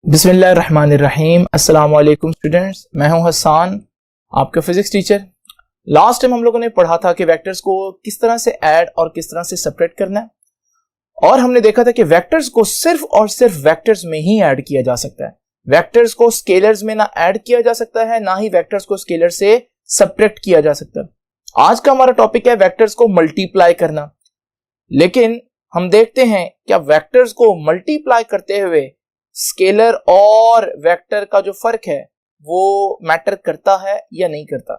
बिस्मिल्लाहिर्रहमानिर्रहीम। अस्सलाम वालेकुम स्टूडेंट्स, मैं हूं हसन, आपका फिजिक्स टीचर। लास्ट टाइम हम लोगों ने पढ़ा था कि वेक्टर्स को किस तरह से ऐड और किस तरह से सेपरेट करना है, और हमने देखा था कि वेक्टर्स को सिर्फ और सिर्फ वेक्टर्स में ही ऐड किया जा सकता है। वेक्टर्स को स्केलर्स में ना ऐड किया जा सकता है, ना ही वेक्टर्स को स्केलर से सेपरेट किया जा सकता है। आज का हमारा टॉपिक है वेक्टर्स को मल्टीप्लाई करना। लेकिन हम देखते हैं क्या वेक्टर्स को मल्टीप्लाई करते हुए स्केलर और वेक्टर का जो फर्क है वो मैटर करता है या नहीं करता।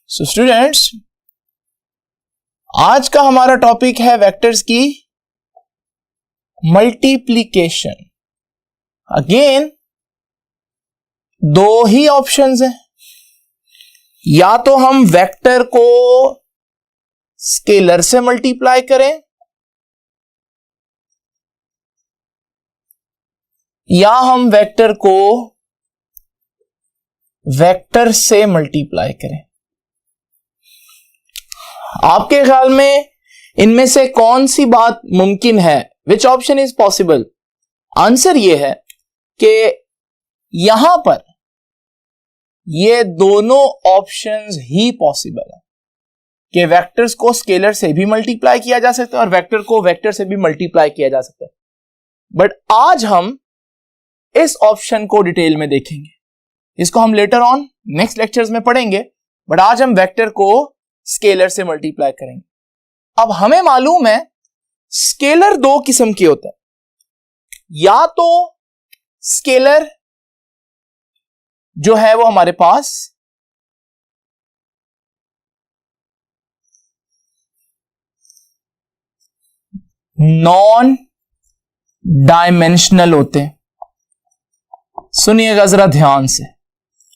सो स्टूडेंट्स, आज का हमारा टॉपिक है वेक्टर्स की मल्टीप्लिकेशन। अगेन दो ही ऑप्शंस हैं, या तो हम वेक्टर को स्केलर से मल्टीप्लाई करें या हम वेक्टर को वेक्टर से मल्टीप्लाई करें। आपके ख्याल में इनमें से कौन सी बात मुमकिन है? Which option is possible? Answer यह है कि यहां पर ये दोनों ऑप्शंस ही पॉसिबल है कि वेक्टर्स को स्केलर से भी मल्टीप्लाई किया जा सकता है और वेक्टर को वेक्टर से भी मल्टीप्लाई किया जा सकता है। बट आज हम इस ऑप्शन को डिटेल में देखेंगे, इसको हम लेटर ऑन नेक्स्ट लेक्चर्स में पढ़ेंगे, बट आज हम वेक्टर को स्केलर से मल्टीप्लाई करेंगे। अब हमें मालूम है स्केलर दो किस्म के होते हैं, या तो स्केलर जो है वो हमारे पास नॉन डायमेंशनल होते हैं। सुनिएगा जरा ध्यान से,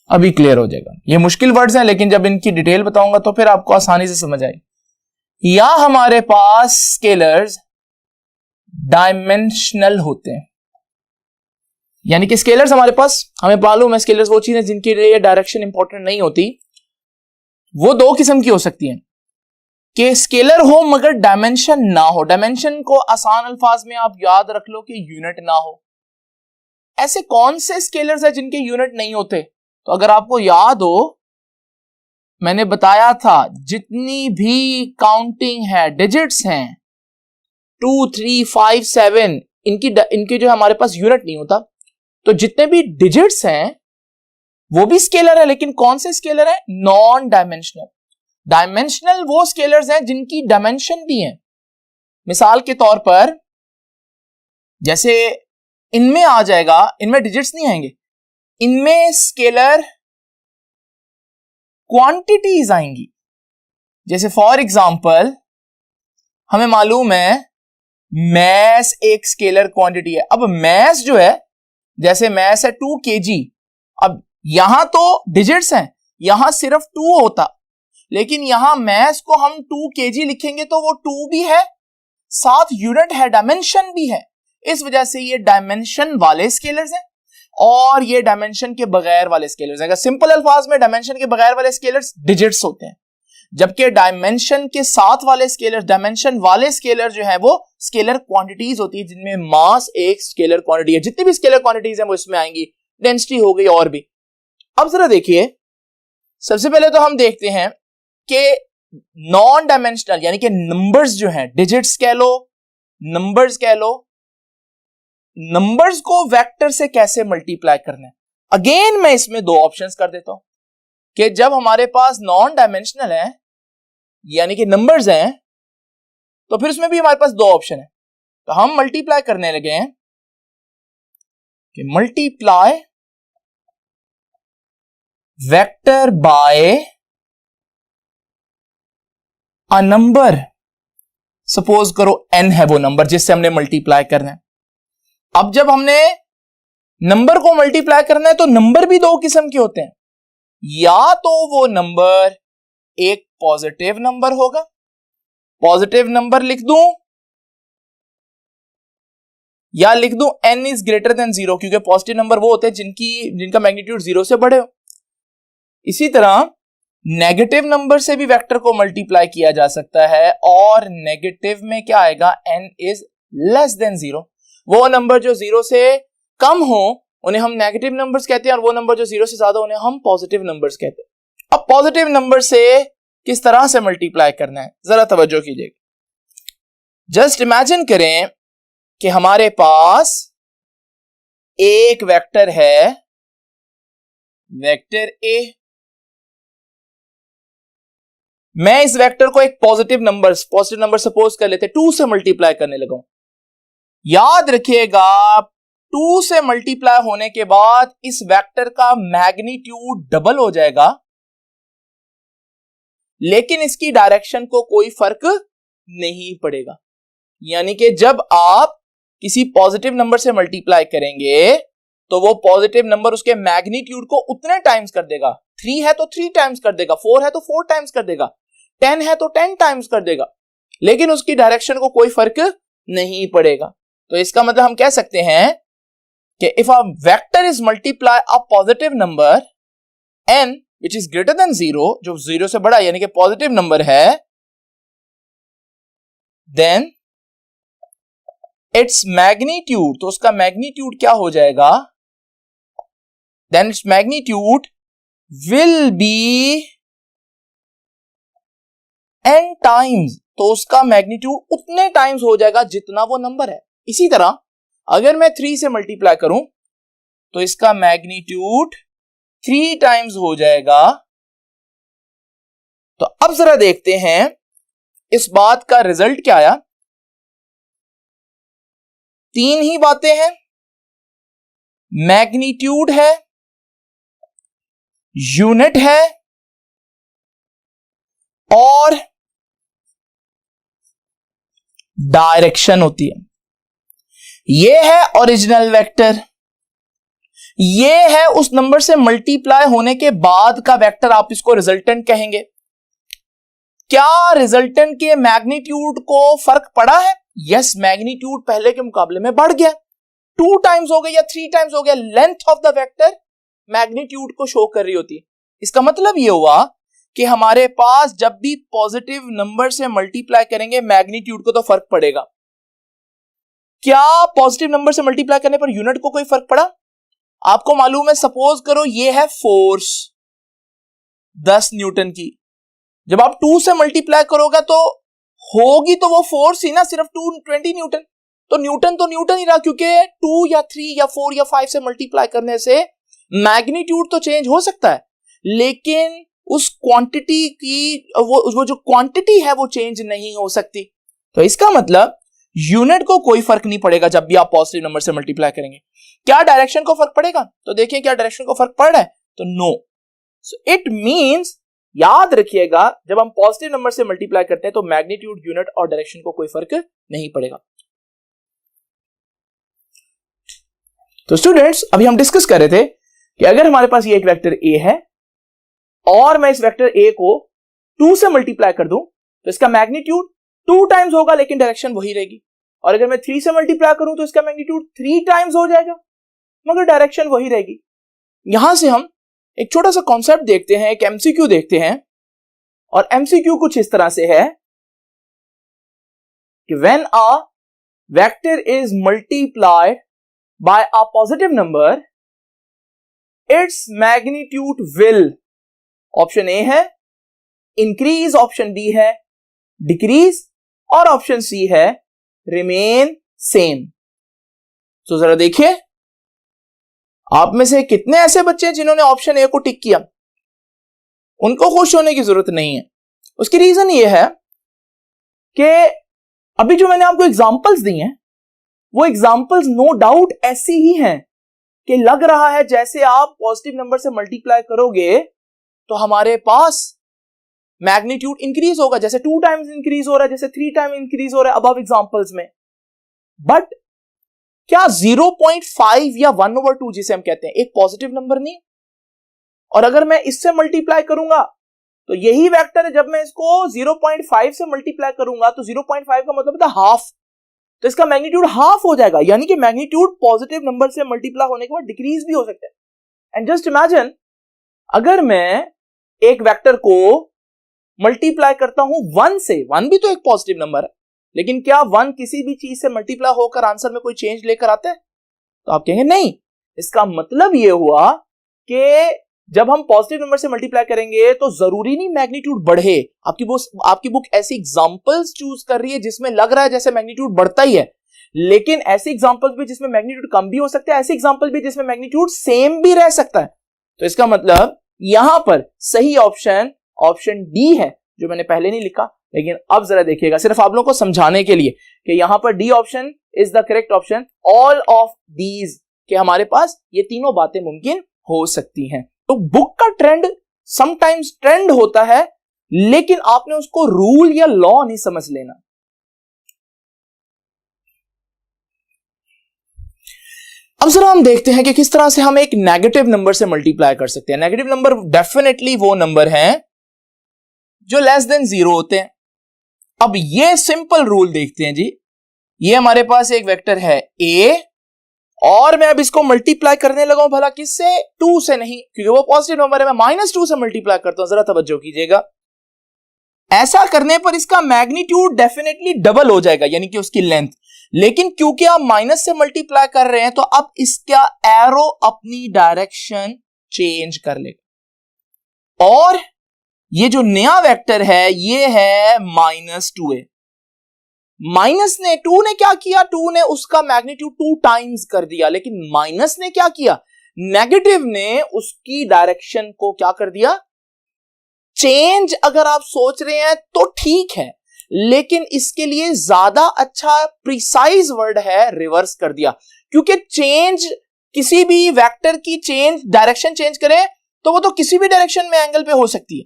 अभी क्लियर हो जाएगा। ये मुश्किल वर्ड्स हैं, लेकिन जब इनकी डिटेल बताऊंगा तो फिर आपको आसानी से समझ आएगी। या हमारे पास स्केलर्स डायमेंशनल होते हैं, यानी कि स्केलर्स हमारे पास, हमें मालूम है स्केलर्स वो चीजें जिनके लिए डायरेक्शन इंपॉर्टेंट नहीं होती। वो दो किस्म की हो सकती हैं कि स्केलर हो मगर डायमेंशन ना हो। डायमेंशन को आसान अल्फाज में आप याद रख लो कि यूनिट ना हो। ऐसे कौन से स्केलर्स हैं जिनके यूनिट नहीं होते? तो अगर आपको याद हो, मैंने बताया था जितनी भी काउंटिंग है, डिजिट्स हैं 2, 3, 5, 7, इनके जो हमारे पास यूनिट नहीं होता। तो जितने भी डिजिट्स हैं वो भी स्केलर है, लेकिन कौन से स्केलर है? Non dimensional. डायमेंशनल वो स्केलर्स हैं जिनकी डायमेंशन भी है। मिसाल के तौर पर जैसे इनमें आ जाएगा, इनमें डिजिट्स नहीं आएंगे, इनमें स्केलर क्वांटिटीज आएंगी। जैसे फॉर एग्जांपल हमें मालूम है मैस एक स्केलर क्वांटिटी है। अब मैस जो है, जैसे मैस है 2 kg, अब यहां तो डिजिट्स हैं, यहां सिर्फ 2 होता, लेकिन यहां मैस को हम 2 kg लिखेंगे तो वो 2 भी है, साथ यूनिट है, डायमेंशन भी है। इस वजह से ये डायमेंशन वाले स्केलर्स हैं और ये डायमेंशन के बगैर वाले स्केलर्स हैं। अगर सिंपल अल्फाज में डायमेंशन के बगैर वाले स्केलर्स डिजिट्स होते हैं, जबकि डायमेंशन के साथ वाले स्केलर, डायमेंशन वाले स्केलर जो है वो स्केलर क्वांटिटीज होती है, जिनमें मास एक स्केलर क्वांटिटी है। जितनी भी स्केलर क्वांटिटीज हैं वो इसमें आएंगी, डेंसिटी हो गई और भी। अब जरा देखिए, सबसे पहले तो हम देखते हैं कि नॉन डायमेंशनल यानी कि नंबर्स जो हैं, डिजिट्स कह लो, नंबर्स कह लो, नंबर्स को वेक्टर से कैसे मल्टीप्लाई करना है। अगेन मैं इसमें दो ऑप्शंस कर देता हूं कि जब हमारे पास नॉन डायमेंशनल है यानी कि नंबर्स हैं, तो फिर उसमें भी हमारे पास दो ऑप्शन है। तो हम मल्टीप्लाई करने लगे हैं कि multiply vector by a number. Suppose करो n है वो नंबर जिससे हमने मल्टीप्लाई करना है। अब जब हमने नंबर को मल्टीप्लाई करना है तो नंबर भी दो किस्म के होते हैं, या तो वो नंबर एक पॉजिटिव नंबर होगा, पॉजिटिव नंबर लिख दूं, या लिख दूं n इज ग्रेटर देन 0, क्योंकि पॉजिटिव नंबर वो होते हैं जिनका मैग्नीट्यूड 0 से बड़े हो। इसी तरह नेगेटिव नंबर से भी वेक्टर को मल्टीप्लाई किया जा सकता है, और नेगेटिव में क्या आएगा, n इज लेस देन 0। वो नंबर जो 0 से कम हो उन्हें हम नेगेटिव नंबर्स कहते हैं, और वो नंबर जो 0 से ज्यादा उन्हें हम पॉजिटिव नंबर्स कहते हैं। अब पॉजिटिव नंबर से किस तरह से मल्टीप्लाई करना है, जरा तवज्जो कीजिएगा। जस्ट इमेजिन करें कि हमारे पास एक वेक्टर है, वेक्टर ए। मैं इस वेक्टर को एक पॉजिटिव नंबर सपोज कर लेते 2 से मल्टीप्लाई करने लगा। याद रखिएगा 2 से मल्टीप्लाई होने के बाद इस वेक्टर का मैग्नीट्यूड डबल हो जाएगा, लेकिन इसकी डायरेक्शन को कोई फर्क नहीं पड़ेगा। यानी कि जब आप किसी पॉजिटिव नंबर से मल्टीप्लाई करेंगे तो वो पॉजिटिव नंबर उसके मैग्नीट्यूड को उतने टाइम्स कर देगा। 3 है तो 3 टाइम्स कर देगा, 4 है तो 4 टाइम्स कर देगा, 10 है तो 10 टाइम्स कर देगा, लेकिन उसकी डायरेक्शन को कोई फर्क नहीं पड़ेगा। तो इसका मतलब हम कह सकते हैं कि if a vector is multiply a positive number n which is greater than 0, जो 0 से बड़ा यानी कि पॉजिटिव नंबर है, then its magnitude, तो उसका मैग्नीट्यूड क्या हो जाएगा, then its magnitude will be n times, तो उसका मैग्नीट्यूड उतने टाइम्स हो जाएगा जितना वो नंबर है। इसी तरह अगर मैं 3 से मल्टीप्लाई करूं तो इसका मैग्नीट्यूड 3 टाइम्स हो जाएगा। तो अब जरा देखते हैं इस बात का रिजल्ट क्या आया। 3 ही बातें हैं, मैग्नीट्यूड है, यूनिट है और डायरेक्शन होती है। ये है ओरिजिनल वेक्टर, ये है उस नंबर से मल्टीप्लाई होने के बाद का वेक्टर, आप इसको रिजल्टेंट कहेंगे। क्या रिजल्टेंट के मैग्नीट्यूड को फर्क पड़ा है? यस, मैग्नीट्यूड पहले के मुकाबले में बढ़ गया, 2 टाइम्स हो गया या 3 टाइम्स हो गया। Length of the vector magnitude को शो कर रही होती है। इसका मतलब यह हुआ कि हमारे पास जब भी पॉजिटिव नंबर से मल्टीप्लाई करेंगे मैग्नीट्यूड को तो फर्क पड़ेगा। क्या पॉजिटिव नंबर से मल्टीप्लाई करने पर यूनिट को कोई फर्क पड़ा? आपको मालूम है, सपोज करो ये है फोर्स 10 न्यूटन की, जब आप 2 से मल्टीप्लाई करोगे तो होगी तो वो फोर्स ही ना, सिर्फ 220 न्यूटन। तो न्यूटन ही रहा, क्योंकि 2 या 3 या 4 या 5 से मल्टीप्लाई करने से मैग्नीट्यूड तो चेंज हो सकता है, लेकिन उस क्वांटिटी की वो जो क्वांटिटी है वो चेंज नहीं हो सकती। तो इसका मतलब यूनिट को कोई फर्क नहीं पड़ेगा जब भी आप पॉजिटिव नंबर से मल्टीप्लाई करेंगे। क्या डायरेक्शन को फर्क पड़ेगा? तो देखिए क्या डायरेक्शन को फर्क पड़ रहा है, तो नो। सो इट मींस, याद रखिएगा, जब हम पॉजिटिव नंबर से मल्टीप्लाई करते हैं तो मैग्नीट्यूड, यूनिट और डायरेक्शन को कोई फर्क नहीं पड़ेगा। तो स्टूडेंट्स, अभी हम डिस्कस कर रहे थे कि अगर हमारे पास ये एक वेक्टर ए है और मैं इस वेक्टर ए को 2 से मल्टीप्लाई कर दूं तो इसका मैग्नीट्यूड 2 टाइम्स होगा, लेकिन डायरेक्शन वही रहेगी। और अगर मैं 3 से मल्टीप्लाई करूं तो इसका मैग्नीट्यूड 3 टाइम्स हो जाएगा, मगर डायरेक्शन वही रहेगी। यहां से हम एक छोटा सा कॉन्सेप्ट देखते हैं, एक एमसीक्यू देखते हैं, और एमसीक्यू कुछ इस तरह से है कि when a vector is multiplied by a positive number, its magnitude will, option A है इंक्रीज, ऑप्शन बी है डिक्रीज, और ऑप्शन सी है रिमेन सेम। तो जरा देखिए, आप में से कितने ऐसे बच्चे हैं जिन्होंने ऑप्शन ए को टिक किया? उनको खुश होने की जरूरत नहीं है। उसकी रीजन ये है कि अभी जो मैंने आपको एग्जांपल्स दी हैं वो एग्जांपल्स नो डाउट ऐसी ही हैं कि लग रहा है जैसे आप पॉजिटिव नंबर से मल्टीप्लाई करोगे तो हमारे पास मैग्नीट्यूड इंक्रीज होगा, जैसे 2 टाइम्स इंक्रीज हो रहा है, जैसे 3 टाइम इंक्रीज हो रहा है अबव एग्जांपल्स में। बट क्या 0.5 या 1/2 जिसे हम कहते हैं एक पॉजिटिव नंबर नहीं? और अगर मैं इससे मल्टीप्लाई करूंगा तो यही वेक्टर है, जब मैं इसको 0.5 से मल्टीप्लाई करूंगा तो 0.5 का मतलब था हाफ, तो इसका मैग्नीट्यूड हाफ हो जाएगा। यानी कि मैग्नीट्यूड पॉजिटिव नंबर से मल्टीप्लाई होने के बाद डिक्रीज भी हो सकता है। एंड जस्ट इमेजिन, अगर मैं एक वेक्टर को मल्टीप्लाई करता हूं 1 से, 1 भी तो एक पॉजिटिव नंबर है, लेकिन क्या 1 किसी भी चीज से मल्टीप्लाई होकर आंसर में कोई चेंज लेकर आता है? तो आप कहेंगे नहीं। इसका मतलब यह हुआ कि जब हम पॉजिटिव नंबर से मल्टीप्लाई करेंगे तो जरूरी नहीं मैग्नीट्यूड बढ़े। आपकी बुक ऐसी एग्जांपल्स चूज कर रही है जिसमें लग रहा है जैसे मैग्नीट्यूड बढ़ता ही है, लेकिन ऐसे एग्जांपल्स भी जिसमें मैग्नीट्यूड कम भी हो सकता है, ऐसे एग्जांपल भी जिसमें मैग्नीट्यूड सेम भी रह सकता है। तो इसका मतलब यहां पर सही ऑप्शन डी है, जो मैंने पहले नहीं लिखा, लेकिन अब जरा देखिएगा सिर्फ आप लोगों को समझाने के लिए कि यहां पर D option is the correct option. All of these के हमारे पास ये तीनों बातें मुमकिन हो सकती हैं। तो बुक का ट्रेंड समटाइम्स ट्रेंड होता है, लेकिन आपने उसको रूल या लॉ नहीं समझ लेना। अब जरा हम देखते हैं कि किस तरह से हम एक नेगेटिव नंबर से मल्टीप्लाई कर सकते हैं। नेगेटिव नंबर डेफिनेटली वो नंबर हैं जो लेस देन 0 होते हैं। अब ये सिंपल रूल देखते हैं जी। ये हमारे पास एक वेक्टर है a, और मैं अब इसको मल्टीप्लाई करने लगा हूं, भला किससे? 2 से नहीं, क्योंकि वो पॉजिटिव नंबर है। मैं -2 से मल्टीप्लाई करता हूं, जरा तवज्जो कीजिएगा। ऐसा करने पर इसका मैग्नीट्यूड डेफिनेटली डबल हो जाएगा, यानी कि उसकी लेंथ। लेकिन क्योंकि आप माइनस से मल्टीप्लाई कर रहे हैं तो अब इसका एरो अपनी डायरेक्शन चेंज कर लेगा, और ये जो नया वेक्टर है ये है -2a। माइनस ने 2 ने क्या किया? 2 ने उसका मैग्नीट्यूड 2 टाइम्स कर दिया, लेकिन माइनस ने क्या किया? नेगेटिव ने उसकी डायरेक्शन को क्या कर दिया? चेंज। अगर आप सोच रहे हैं तो ठीक है, लेकिन इसके लिए ज्यादा अच्छा प्रिसाइज वर्ड है रिवर्स कर दिया, क्योंकि चेंज, किसी भी वेक्टर की चेंज, डायरेक्शन चेंज करे तो वो तो किसी भी डायरेक्शन में एंगल पे हो सकती है,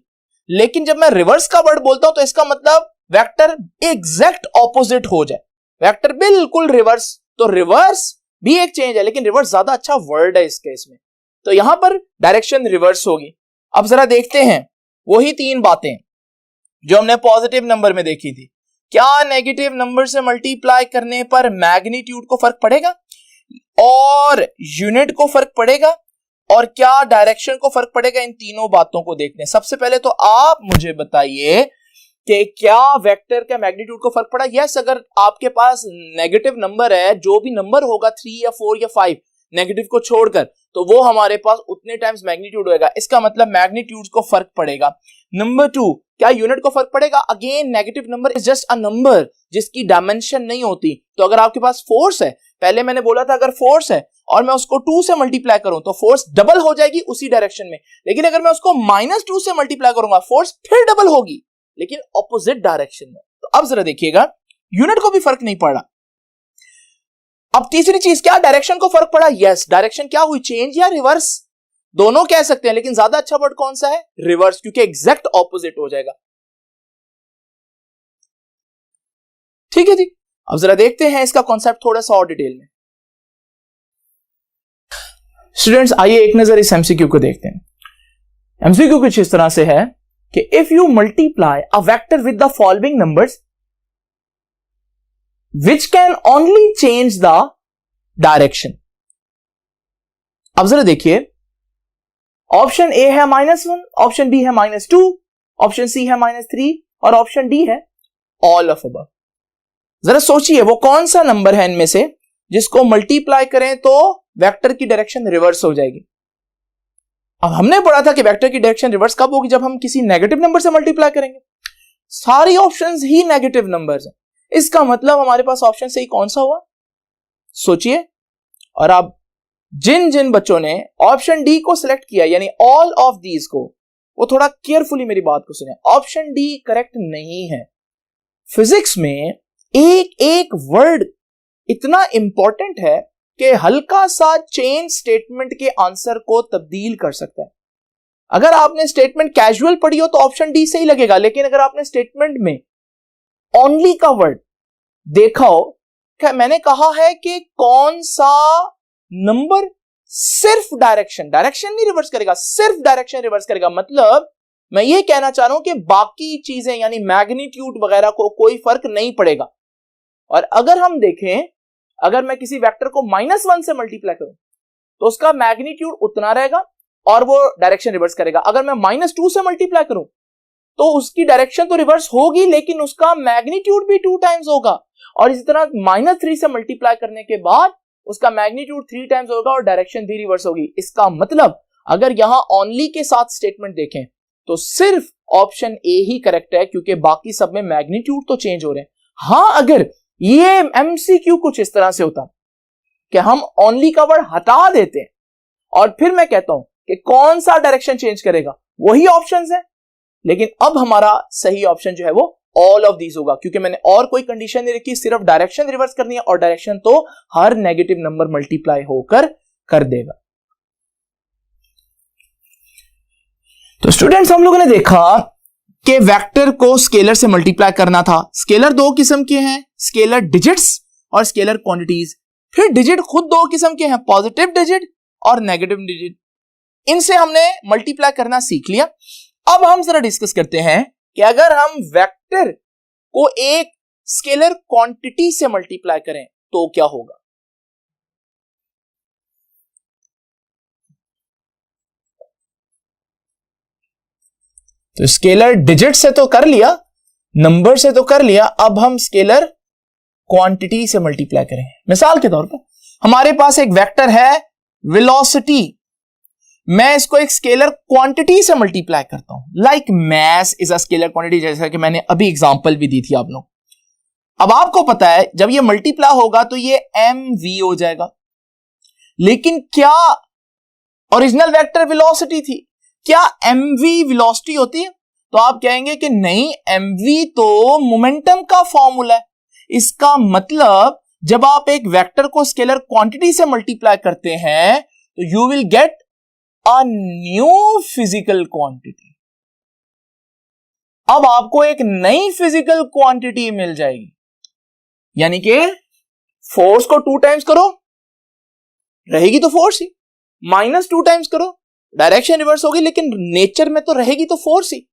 लेकिन जब मैं रिवर्स का वर्ड बोलता हूं तो इसका मतलब वेक्टर एग्जैक्ट ऑपोजिट हो जाए, वेक्टर बिल्कुल रिवर्स। तो रिवर्स भी एक चेंज है, लेकिन रिवर्स ज्यादा अच्छा वर्ड है इस केस में, तो यहां पर डायरेक्शन रिवर्स होगी। अब जरा देखते हैं वही 3 बातें जो हमने पॉजिटिव नंबर में देखी थी। क्या नेगेटिव नंबर से मल्टीप्लाई करने पर मैग्नीट्यूड को फर्क पड़ेगा, और यूनिट को फर्क पड़ेगा, और क्या डायरेक्शन को फर्क पड़ेगा? इन तीनों बातों को देखते हैं। सबसे पहले तो आप मुझे बताइए कि क्या वेक्टर का मैग्नीट्यूड को फर्क पड़ा? यस, अगर आपके पास नेगेटिव नंबर है, जो भी नंबर होगा 3 या 4 या 5 नेगेटिव को छोड़कर, तो वो हमारे पास उतने टाइम्स मैग्नीट्यूड होगा। इसका मतलब मैग्नीट्यूड को फर्क पड़ेगा। नंबर 2, क्या यूनिट को फर्क पड़ेगा? Again negative number is just a number जिसकी डायमेंशन नहीं होती। तो अगर आपके पास फोर्स है, पहले मैंने बोला था अगर फोर्स है और मैं उसको 2 से मल्टीप्लाई करूं तो फोर्स डबल हो जाएगी उसी डायरेक्शन में, लेकिन अगर मैं उसको -2 से मल्टीप्लाई करूंगा फोर्स फिर डबल होगी, लेकिन ऑपोजिट डायरेक्शन में। तो अब जरा देखिएगा, यूनिट को भी फर्क नहीं पड़ा। अब तीसरी चीज, क्या डायरेक्शन को फर्क पड़ा? यस, डायरेक्शन क्या हुई? चेंज या रिवर्स, दोनों कह सकते हैं, लेकिन ज्यादा अच्छा वर्ड कौन सा है? रिवर्स, क्योंकि एग्जैक्ट ऑपोजिट हो जाएगा। ठीक है जी। अब जरा देखते हैं इसका कॉन्सेप्ट थोड़ा सा और डिटेल में। स्टूडेंट्स, आइए एक नजर इस एमसीक्यू को देखते हैं। एमसीक्यू कुछ इस तरह से है कि if you multiply a vector with the following numbers which can only change the direction। अब जरा देखिए, ऑप्शन ए है -1, ऑप्शन बी है -2, ऑप्शन सी है -3 और ऑप्शन डी है ऑल ऑफ अबव। जरा सोचिए वो कौन सा नंबर है इनमें से जिसको मल्टीप्लाई करें तो वेक्टर की डायरेक्शन रिवर्स हो जाएगी। अब हमने पढ़ा था कि वेक्टर की डायरेक्शन रिवर्स कब होगी? जब हम किसी नेगेटिव नंबर से मल्टीप्लाई करेंगे। सारी ऑप्शंस ही नेगेटिव नंबर्स हैं, इसका मतलब हमारे पास ऑप्शन सही कौन सा हुआ? सोचिए। और अब जिन जिन बच्चों ने ऑप्शन डी को सिलेक्ट किया, यानी ऑल ऑफ दीज को, वो थोड़ा केयरफुली मेरी बात को सुने। ऑप्शन डी करेक्ट नहीं है। फिजिक्स में एक एक वर्ड इतना इंपॉर्टेंट है कि हल्का सा चेंज स्टेटमेंट के आंसर को तब्दील कर सकता है। अगर आपने स्टेटमेंट कैजुअल पढ़ी हो तो ऑप्शन डी सही लगेगा, लेकिन अगर आपने स्टेटमेंट में ओनली का वर्ड देखा हो, क्या मैंने कहा है कि कौन सा नंबर सिर्फ डायरेक्शन नहीं रिवर्स करेगा, सिर्फ डायरेक्शन रिवर्स करेगा। मतलब मैं ये कहना चाह रहा हूं कि बाकी चीजें यानी मैग्नीट्यूड वगैरह को कोई फर्क नहीं पड़ेगा। और अगर हम देखें, अगर मैं किसी वेक्टर को -1 से मल्टीप्लाई करूं तो उसका मैग्नीट्यूड उतना रहेगा और वो डायरेक्शन रिवर्स करेगा। अगर मैं -2 से मल्टीप्लाई करूं तो उसकी डायरेक्शन तो रिवर्स होगी, लेकिन उसका मैग्नीट्यूड भी 2 टाइम्स होगा। और इसी तरह -3 से मल्टीप्लाई करने के बाद उसका मैग्नीट्यूड 3 टाइम्स होगा और डायरेक्शन भी रिवर्स होगी। इसका मतलब अगर यहां ओनली के साथ स्टेटमेंट देखें तो सिर्फ ऑप्शन ए ही करेक्ट है, क्योंकि बाकी सब में मैग्नीट्यूड तो चेंज हो रहे हैं। हां, अगर ये एमसीक्यू कुछ इस तरह से होता कि हम ओनली का वर्ड हटा देते हैं और फिर मैं कहता हूं कि कौन सा डायरेक्शन चेंज करेगा, वही ऑप्शंस है, लेकिन अब हमारा सही ऑप्शन जो है वो ऑल ऑफ दीज होगा, क्योंकि मैंने और कोई कंडीशन नहीं रखी, सिर्फ डायरेक्शन रिवर्स करनी है और डायरेक्शन तो हर नेगेटिव नंबर मल्टीप्लाई होकर कर देगा। तो स्टूडेंट्स, हम लोगों ने देखा कि वेक्टर को स्केलर से मल्टीप्लाई करना था। स्केलर दो किस्म के हैं, स्केलर डिजिट्स और स्केलर क्वांटिटीज। फिर डिजिट खुद दो किस्म के हैं, पॉजिटिव डिजिट और नेगेटिव डिजिट। इनसे हमने मल्टीप्लाई करना सीख लिया। अब हम जरा डिस्कस करते हैं कि अगर हम वेक्टर को एक स्केलर क्वांटिटी से मल्टीप्लाई करें तो क्या होगा। तो स्केलर डिजिट से तो कर लिया, नंबर से तो कर लिया, अब हम स्केलर क्वांटिटी से मल्टीप्लाई करें। मिसाल के तौर पर हमारे पास एक वेक्टर है वेलोसिटी, मैं इसको एक स्केलर क्वांटिटी से मल्टीप्लाई करता हूं, like mass is a scalar quantity, जैसा कि मैंने अभी एग्जांपल भी दी थी आप लोग। अब आपको पता है जब ये मल्टीप्लाई होगा तो ये mv हो जाएगा, लेकिन क्या ओरिजिनल वेक्टर वेलोसिटी थी, क्या mv वेलोसिटी होती है? तो आप कहेंगे कि नहीं, mv तो मोमेंटम का फॉर्मूला है। इसका मतलब जब आप एक वेक्टर को स्केलर क्वांटिटी से मल्टीप्लाई करते हैं तो you will get a new physical quantity. अब आपको एक नई फिजिकल क्वांटिटी मिल जाएगी, यानी कि फोर्स को 2 टाइम्स करो, रहेगी तो फोर्स ही, -2 टाइम्स करो, डायरेक्शन रिवर्स होगी, लेकिन नेचर में तो रहेगी तो फोर्स ही।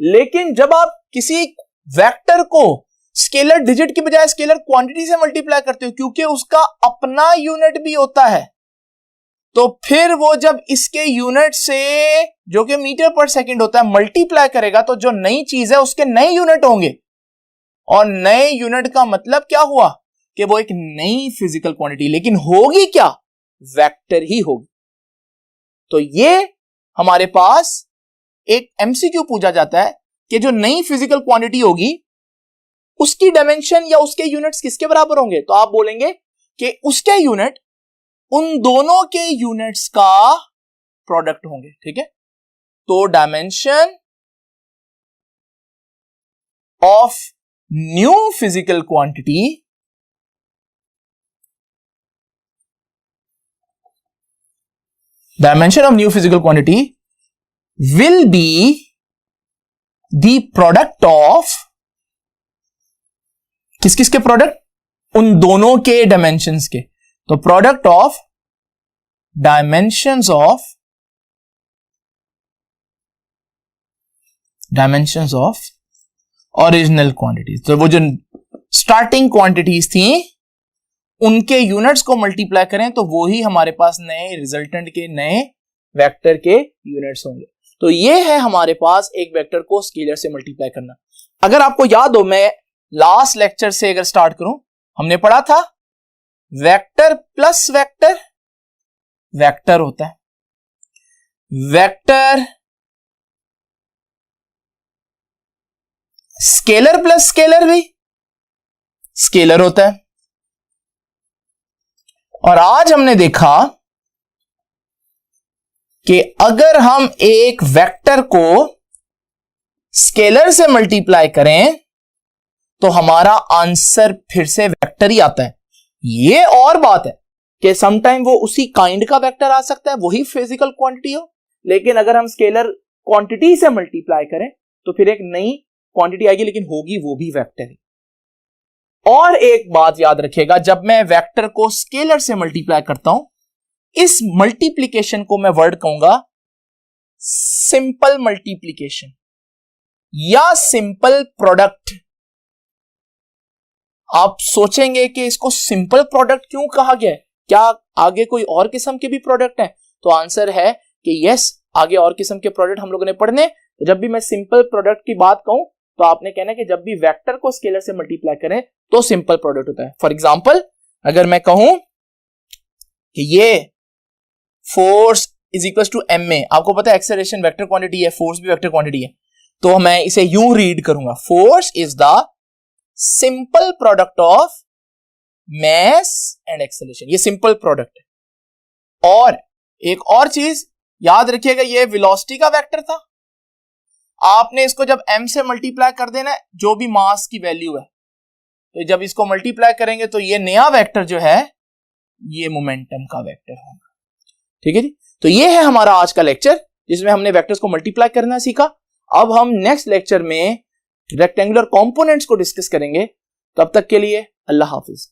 लेकिन जब आप किसी वेक्टर को स्केलर डिजिट की बजाय स्केलर क्वांटिटी से मल्टीप्लाई करते हो, क्योंकि उसका अपना यूनिट भी होता है, तो फिर वो जब इसके यूनिट से, जो कि मीटर पर सेकंड होता है, मल्टीप्लाई करेगा तो जो नई चीज है उसके नए यूनिट होंगे, और नए यूनिट का मतलब क्या हुआ कि वो एक नई फिजिकल क्वांटिटी, लेकिन होगी क्या, वेक्टर ही होगी। तो ये हमारे पास एक एमसीक्यू पूछा जाता है कि जो नई फिजिकल क्वांटिटी होगी उसकी डायमेंशन या उसके यूनिट्स किसके बराबर होंगे। तो आप बोलेंगे कि उसके यूनिट उन दोनों के यूनिट्स का प्रोडक्ट होंगे, ठीक है। तो dimension of new physical quantity will be the product of किस के प्रोडक्ट, उन दोनों के डायमेंशंस के। तो product of dimensions of original quantities. तो वो जो स्टार्टिंग क्वांटिटीज थी उनके यूनिट्स को मल्टीप्लाई करें तो वो ही हमारे पास नए रिजल्टेंट के, नए वेक्टर के यूनिट्स होंगे। तो ये है हमारे पास एक वेक्टर को स्केलर से मल्टीप्लाई करना। अगर आपको याद हो, मैं लास्ट लेक्चर से अगर स्टार्ट करूं, हमने पढ़ा था वेक्टर प्लस वेक्टर वेक्टर होता है, वेक्टर स्केलर प्लस स्केलर भी स्केलर होता है। और आज हमने देखा कि अगर हम एक वेक्टर को स्केलर से मल्टीप्लाई करें तो हमारा आंसर फिर से वेक्टर ही आता है। ये और बात है कि समटाइम वो उसी काइंड का वेक्टर आ सकता है, वही फिजिकल क्वांटिटी हो, लेकिन अगर हम स्केलर क्वांटिटी से मल्टीप्लाई करें तो फिर एक नई क्वांटिटी आएगी, लेकिन होगी वो भी वेक्टर ही। और एक बात याद रखिएगा, जब मैं वेक्टर को स्केलर से मल्टीप्लाई करता हूं, इस मल्टीप्लिकेशन को मैं वर्ड कहूंगा सिंपल मल्टीप्लिकेशन या सिंपल प्रोडक्ट। आप सोचेंगे कि इसको सिंपल प्रोडक्ट क्यों कहा गया है, क्या आगे कोई और किस्म के भी प्रोडक्ट हैं? तो आंसर है कि यस, आगे और किस्म के प्रोडक्ट हम लोगों ने पढ़ने, तो जब भी मैं सिंपल प्रोडक्ट की बात कहूं तो आपने कहना कि जब भी वेक्टर को स्केलर से मल्टीप्लाई करें तो सिंपल प्रोडक्ट होता है। फॉर एग्जांपल अगर मैं कहूं कि ये force is equal to M A, आपको पता है एक्सेलरेशन वेक्टर क्वांटिटी है, फोर्स भी वेक्टर क्वांटिटी है, तो मैं इसे यूं रीड करूंगा, force is the simple product of mass and acceleration. ये सिंपल प्रोडक्ट है। और एक और चीज याद रखिएगा, ये वेलोसिटी का वेक्टर था, आपने इसको जब m से मल्टीप्लाई कर देना है, जो भी मास की वैल्यू है, तो जब इसको मल्टीप्लाई करेंगे तो ये नया वेक्टर जो है ये मोमेंटम का वेक्टर होगा। ठीक है जी, तो ये है हमारा आज का लेक्चर जिसमें हमने वेक्टर्स को मल्टीप्लाई करना सीखा। अब हम नेक्स्ट लेक्चर में रेक्टेंगुलर कंपोनेंट्स को डिस्कस करेंगे। तब तक के लिए अल्लाह हाफिज।